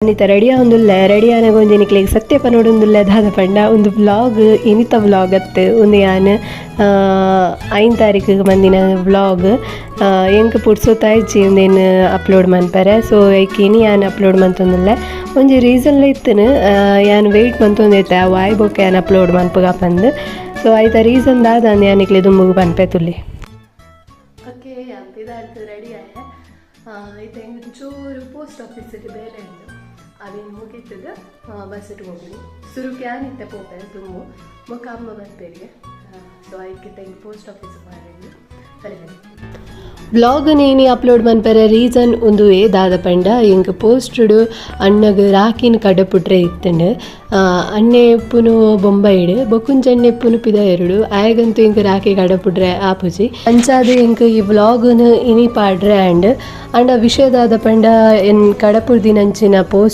ಇನ್ನಿತ ready ಆನಗ ನಿಕ್ಲೆಗ್ ಸತ್ಯ ಪನೋಡೊಂದುಲ್ಲೆ ದಾದ ಪಂಡ ಒಂದು ವ್ಲಾಗ್ ಇನಿತ ವ್ಲಾಗ್ ಅತ್ತೆ ಒಂದು ಯಾನ್ 5 ತಾರೀಕಿಗೆ ಮಂದಿನ ವ್ಲಾಗ್ ಎಂಕ್ ಪುಡ್ಸೋತಾಯ್ಚಿ ಒಂದೇನು ಅಪ್ಲೋಡ್ ಮನ್ಪರೆ ಸೊ ಇನಿ ಯಾನ್ ಅಪ್ಲೋಡ್ ಮಂತೊಂದುಲ್ಲೆ ಒಂಜಿ ರೀಸನ್ ಇತ್ತನು ಯಾನ್ ವೆಯ್ಟ್ ಮಂತೊಂದೈತೆ ವಾಯ್ ಬೊಕ್ಕ ಯಾನ್ ಅಪ್ಲೋಡ್ ಮನ್ಪುಗ ಪಂದ್ ಸೊ ಐತ ರೀಸನ್ ದಾದ ಯಾನ್ ನಿಕ್ಲೆ ದುಂಬುಗು ಪನ್ಪೆ ತುಲ್ಲಿ ಓಕೆ ಅಂತಿದಾಯ್ತು ರೆಡಿ ಆಯ ಐತ ಹೆಂಗ್ ಚೂರು ಪೋಸ್ಟ್ ಆಫೀಸಿಗೆ ಬೇರೆ ಉಂಟು ಅವೇನು ಮುಗೀತದ ಬಸ್ ಇಟ್ಕೊಂಡು ಸುರು ಕ್ಯಾನ್ ಇತ್ತೆ ಪೋಪೆ ತುಂಬು ಮೊಕ್ಕ ಅಮ್ಮ ಬರ್ಬೇರಿಗೆ ಸೊ ಐಕೆ ತೆಂಗ್ ಪೋಸ್ಟ್ ಆಫೀಸ್ ಮಾಡಿ ಸರಿ ವ್ಲಾಗ್ ನೇನಿ ಅಪ್ಲೋಡ್ ಮನ್ಪರೆ ರೀಸನ್ ಒಂದು ದಾದ ಪಂಡ ಎಂಕ್ ಪೋಸ್ಟುಡು ಅಣ್ಣಗ್ ರಾಕಿನ ಕಡಪುಟ್ರೆ ಇತ್ತಂಡು ಅಣ್ಣೆ ಎಪ್ಪುನು ಬೊಂಬೈಡ್ ಬೊಕ್ಕುಂಚಣ್ಣೆ ಎಪ್ಪುನು ಪಿದ ಎರಡು ಆಯಗಂತೂ ಎಂಕ್ ರಾಕಿ ಕಡಪುಟ್ರೆ ಆಪುಜಿ ಅಂಚಾದ ಎಂಕ್ ಈ ವ್ಲಾಗ್ನು ಇನಿ ಪಾಡ್ರೆ ಅಂಡ್ ವಿಷಯದಾದ ಪಂಡ ಎನ್ ಕಡಪುರ್ ದಿನಂಚಿನ ಪೋಸ್ಟ್